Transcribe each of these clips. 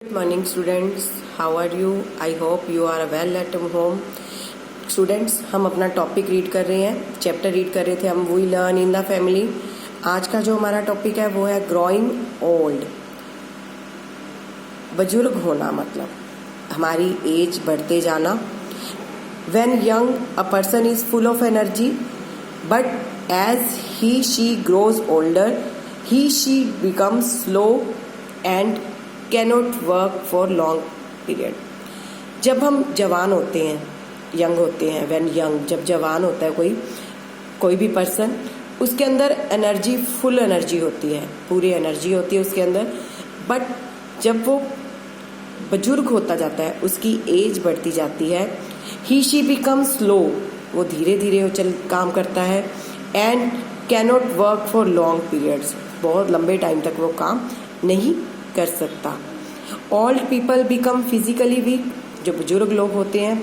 Good morning students, how are you? I hope you are well at home. Students, हम अपना topic read कर रहे हैं, chapter read कर रहे थे हम, we learn in the family. आज का जो हमारा टॉपिक है वो है ग्रोइंग ओल्ड। बुजुर्ग होना मतलब हमारी एज बढ़ते जाना। When young a person is full of energy but as he she grows older he she becomes slow and cannot work for long period. जब हम जवान होते हैं, यंग होते हैं, व्हेन यंग, जब जवान होता है कोई भी पर्सन, उसके अंदर एनर्जी, फुल एनर्जी होती है, पूरी एनर्जी होती है उसके अंदर। बट जब वो बुजुर्ग होता जाता है, उसकी एज बढ़ती जाती है, ही शी बिकम स्लो, वो धीरे धीरे चल काम करता है, and cannot work for long periods, बहुत लंबे टाइम तक वो काम नहीं कर सकता। Old people become physically weak, जो बुजुर्ग लोग होते हैं,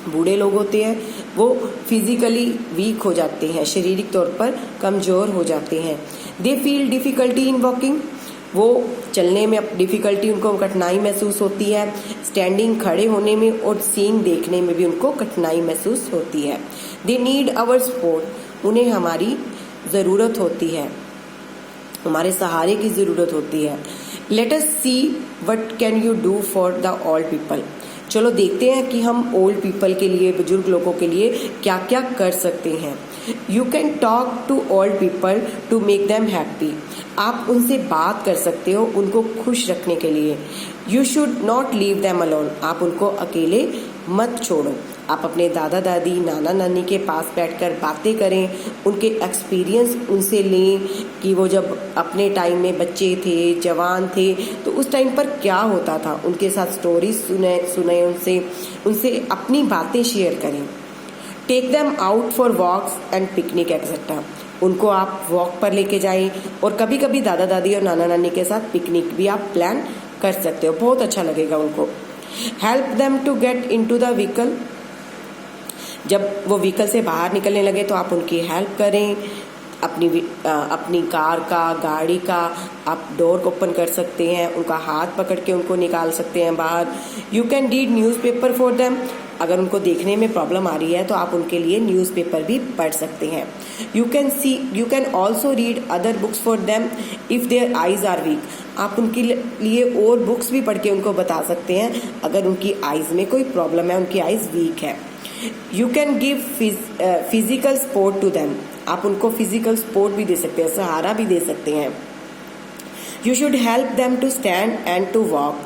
बूढ़े लोग होते हैं, वो फिजिकली वीक हो जाते हैं, शारीरिक तौर पर कमजोर हो जाते हैं। They feel difficulty in walking, वो चलने में डिफिकल्टी, उनको कठिनाई महसूस होती है। स्टैंडिंग, खड़े होने में, और सीन देखने में भी उनको कठिनाई महसूस होती है। दे नीड आवर सपोर्ट, उन्हें हमारी ज़रूरत होती है, हमारे सहारे की ज़रूरत होती है। Let us see what can you do for the old people, चलो देखते हैं कि हम ओल्ड पीपल के लिए, बुजुर्ग लोगों के लिए क्या क्या कर सकते हैं। You can talk to old people to make them happy, आप उनसे बात कर सकते हो उनको खुश रखने के लिए। You should not leave them alone, आप उनको अकेले मत छोड़ो। आप अपने दादा दादी, नाना नानी के पास बैठकर बातें करें, उनके एक्सपीरियंस उनसे लें कि वो जब अपने टाइम में बच्चे थे, जवान थे, तो उस टाइम पर क्या होता था, उनके साथ स्टोरीज सुने उनसे अपनी बातें शेयर करें। Take them out for walks and picnic etcetera, उनको आप वॉक पर लेके जाएं, और कभी कभी दादा दादी और नाना नानी के साथ पिकनिक भी आप प्लान कर सकते हो, बहुत अच्छा लगेगा उनको। Help them to get into the vehicle, जब वो व्हीकल से बाहर निकलने लगे तो आप उनकी हेल्प करें। अपनी कार का, गाड़ी का आप डोर ओपन कर सकते हैं, उनका हाथ पकड़ के उनको निकाल सकते हैं बाहर। You can read newspaper for them, अगर उनको देखने में प्रॉब्लम आ रही है तो आप उनके लिए न्यूज़पेपर भी पढ़ सकते हैं। You can also read other books for them if their eyes are weak, आप उनके लिए और बुक्स भी पढ़ के उनको बता सकते हैं अगर उनकी आईज में कोई प्रॉब्लम है, उनकी आईज वीक है। You can give physical support to them, आप उनको फिजिकल सपोर्ट भी दे सकते हैं, सहारा भी दे सकते हैं। You should help them to stand and to walk,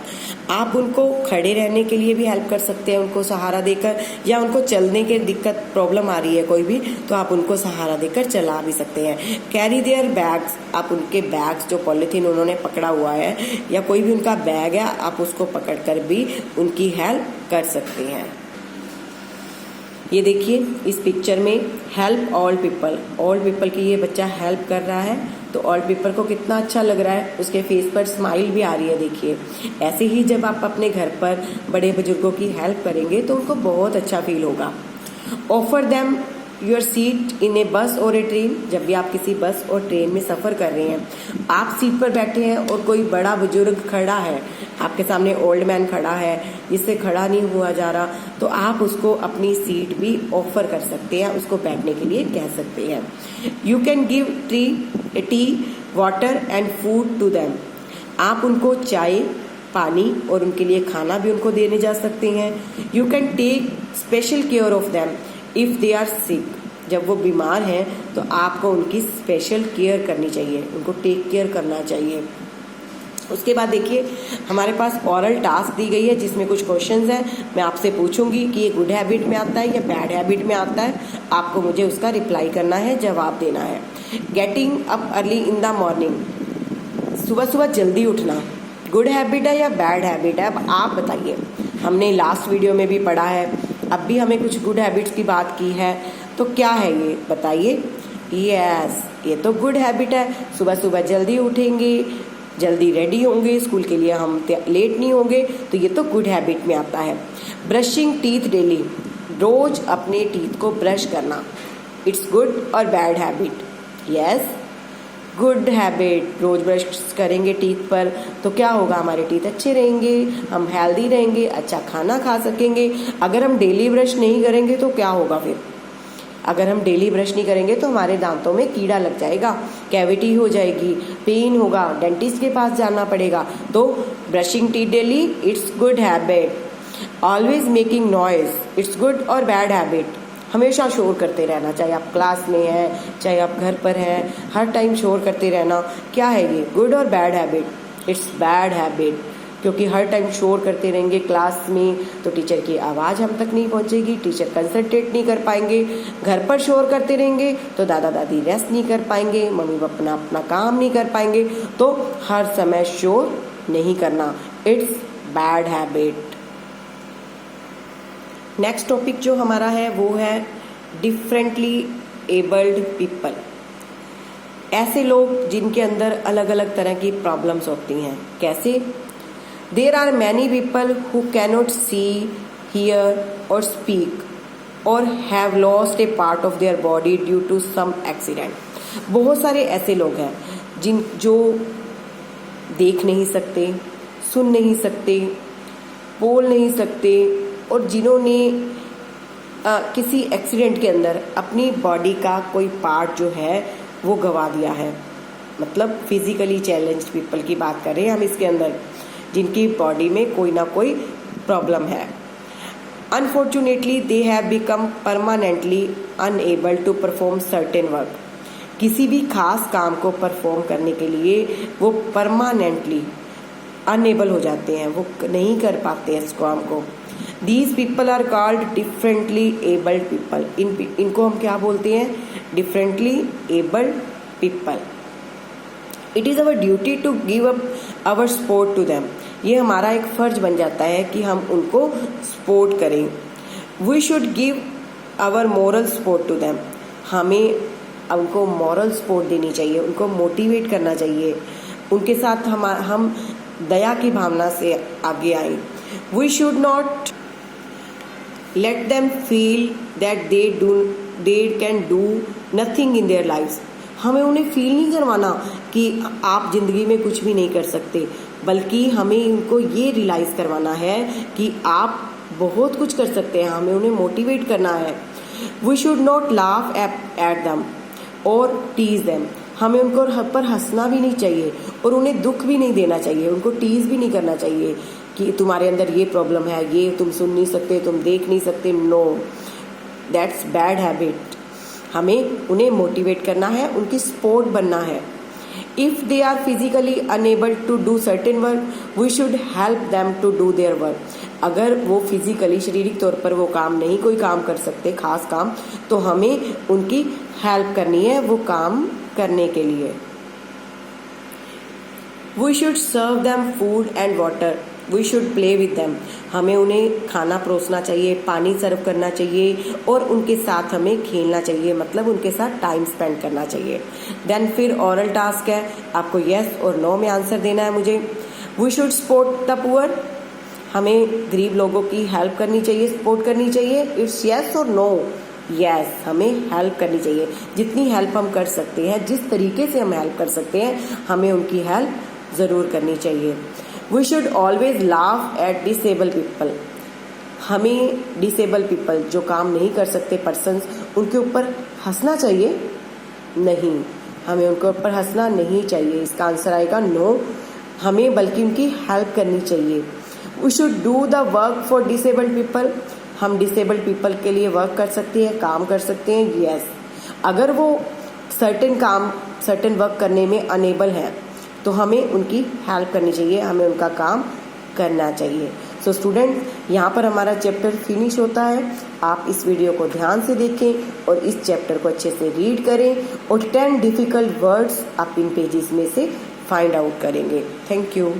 आप उनको खड़े रहने के लिए भी हेल्प कर सकते हैं उनको सहारा देकर, या उनको चलने की दिक्कत, प्रॉब्लम आ रही है कोई भी, तो आप उनको सहारा देकर चला भी सकते हैं। कैरी देयर बैग्स, आप उनके बैग्स, जो पॉलिथीन उन्होंने पकड़ा हुआ है या कोई भी उनका बैग है, आप उसको पकड़कर भी उनकी हेल्प कर सकते हैं। ये देखिए इस पिक्चर में हेल्प ओल्ड पीपल की ये बच्चा हेल्प कर रहा है, तो ओल्ड पीपल को कितना अच्छा लग रहा है, उसके फेस पर स्माइल भी आ रही है। देखिए ऐसे ही जब आप अपने घर पर बड़े बुजुर्गों की हेल्प करेंगे तो उनको बहुत अच्छा फील होगा। ऑफर देम योर सीट इन ए बस और ए ट्रेन, जब भी आप किसी बस और ट्रेन में सफ़र कर रहे हैं, आप सीट पर बैठे हैं और कोई बड़ा बुजुर्ग खड़ा है, आपके सामने ओल्ड मैन खड़ा है जिससे खड़ा नहीं हुआ जा रहा, तो आप उसको अपनी सीट भी ऑफर कर सकते हैं, उसको बैठने के लिए कह सकते हैं। You can give tea water and food to them, आप उनको चाय, पानी और उनके लिए खाना भी उनको देने जा सकते हैं। You can take special care of them if they are sick, जब वो बीमार हैं तो आपको उनकी स्पेशल केयर करनी चाहिए, उनको टेक केयर करना चाहिए। उसके बाद देखिए हमारे पास ओरल टास्क दी गई है जिसमें कुछ क्वेश्चंस हैं, मैं आपसे पूछूंगी कि ये गुड हैबिट में आता है या बैड हैबिट में आता है, आपको मुझे उसका रिप्लाई करना है, जवाब देना है। Getting up early in the morning, सुबह सुबह जल्दी उठना गुड हैबिट है या बैड हैबिट है, अब आप बताइए। हमने लास्ट वीडियो में भी पढ़ा है, अब भी हमें कुछ गुड हैबिट्स की बात की है, तो क्या है ये बताइए। यस, ये तो गुड हैबिट है, सुबह सुबह जल्दी उठेंगे, जल्दी रेडी होंगे, स्कूल के लिए हम लेट नहीं होंगे, तो ये तो गुड हैबिट में आता है। ब्रशिंग टीथ डेली, रोज अपने टीथ को ब्रश करना, इट्स गुड और bad habit. Yes, good habit, रोज ब्रश करेंगे टीथ पर तो क्या होगा, हमारे टीथ अच्छे रहेंगे, हम हेल्दी रहेंगे, अच्छा खाना खा सकेंगे। अगर हम डेली ब्रश नहीं करेंगे तो क्या होगा फिर, अगर हम डेली ब्रश नहीं करेंगे तो हमारे दांतों में कीड़ा लग जाएगा, कैविटी हो जाएगी, पेन होगा, डेंटिस्ट के पास जाना पड़ेगा। तो brushing teeth daily it's good habit. Always making noise it's good और बैड हैबिट। हमेशा शोर करते रहना, चाहे आप क्लास में हैं, चाहे आप घर पर हैं, हर टाइम शोर करते रहना क्या है ये, गुड और bad habit? It's bad habit, क्योंकि हर टाइम शोर करते रहेंगे क्लास में तो टीचर की आवाज़ हम तक नहीं पहुंचेगी, टीचर कंसंट्रेट नहीं कर पाएंगे। घर पर शोर करते रहेंगे तो दादा दादी रेस्ट नहीं कर पाएंगे, मम्मी पापा अपना काम नहीं कर पाएंगे। तो हर समय शोर नहीं करना, it's bad habit. Next topic जो हमारा है वो है डिफरेंटली एबल्ड पीपल। ऐसे लोग जिनके अंदर अलग अलग तरह की प्रॉब्लम्स होती हैं। कैसे? There are many people who cannot see, hear or speak or have lost a part of their body due to some accident. बहुत सारे ऐसे लोग हैं जो देख नहीं सकते, सुन नहीं सकते, बोल नहीं सकते और जिन्होंने किसी एक्सीडेंट के अंदर अपनी बॉडी का कोई पार्ट जो है वो गंवा दिया है। मतलब फिजिकली चैलेंज्ड पीपल की बात कर रहे हैं हम इसके अंदर, जिनकी बॉडी में कोई ना कोई प्रॉब्लम है। Unfortunately they have become permanently unable to perform certain work. किसी भी खास काम को परफॉर्म करने के लिए वो परमानेंटली अनएबल हो जाते हैं, वो नहीं कर पाते हैं इस काम को। These people are called differently abled people. इनको हम क्या बोलते हैं? Differently abled people. It is our duty to give up our support to them. ये हमारा एक फर्ज बन जाता है कि हम उनको सपोर्ट करें। We should give our moral support to them. हमें उनको मॉरल सपोर्ट देनी चाहिए, उनको मोटिवेट करना चाहिए, उनके साथ हम दया की भावना से आगे आए। We should not let them feel that they can do nothing in their lives. हमें उन्हें फील नहीं करवाना कि आप जिंदगी में कुछ भी नहीं कर सकते, बल्कि हमें उनको ये रियलाइज करवाना है कि आप बहुत कुछ कर सकते हैं। हमें उन्हें मोटिवेट करना है। We should not laugh at them or tease them. हमें उनको पर हंसना भी नहीं चाहिए और उन्हें दुख भी नहीं देना चाहिए, उनको टीज भी नहीं करना चाहिए कि तुम्हारे अंदर ये प्रॉब्लम है, ये तुम सुन नहीं सकते, तुम देख नहीं सकते। No, that's bad habit. हमें उन्हें मोटिवेट करना है, उनकी सपोर्ट बनना है। If they are physically unable to do certain work we should help them to do their work. अगर वो फिजिकली शारीरिक तौर पर वो काम नहीं कोई काम कर सकते, खास काम, तो हमें उनकी हेल्प करनी है वो काम करने के लिए। We should serve them food and water. We should play with them. हमें उन्हें खाना परोसना चाहिए, पानी सर्व करना चाहिए और उनके साथ हमें खेलना चाहिए, मतलब उनके साथ टाइम स्पेंड करना चाहिए। देन फिर ओरल टास्क है, आपको यस और नो में आंसर देना है मुझे। We should support the poor. हमें गरीब लोगों की हेल्प करनी चाहिए, सपोर्ट करनी चाहिए। इट्स यस और नो? यस, हमें हेल्प करनी चाहिए। जितनी हेल्प हम कर सकते हैं, जिस तरीके से हम हेल्प कर सकते हैं, हमें उनकी हेल्प ज़रूर करनी चाहिए। We should always laugh at disable people. हमें डिसेबल पीपल, जो काम नहीं कर सकते पर्सन्स, उनके ऊपर हंसना चाहिए? नहीं, हमें उनके ऊपर हंसना नहीं चाहिए। इसका आंसर आएगा नो। हमें बल्कि उनकी हेल्प करनी चाहिए। We should do the work for disabled people. हम डिसेबल्ड पीपल के लिए वर्क कर सकते हैं, काम कर सकते हैं। यस, अगर वो सर्टेन वर्क करने में अनेबल है तो हमें उनकी हेल्प करनी चाहिए, हमें उनका काम करना चाहिए। सो स्टूडेंट, यहाँ पर हमारा चैप्टर फिनिश होता है। आप इस वीडियो को ध्यान से देखें और इस चैप्टर को अच्छे से रीड करें और 10 डिफिकल्ट वर्ड्स आप इन पेजेस में से फाइंड आउट करेंगे। Thank you.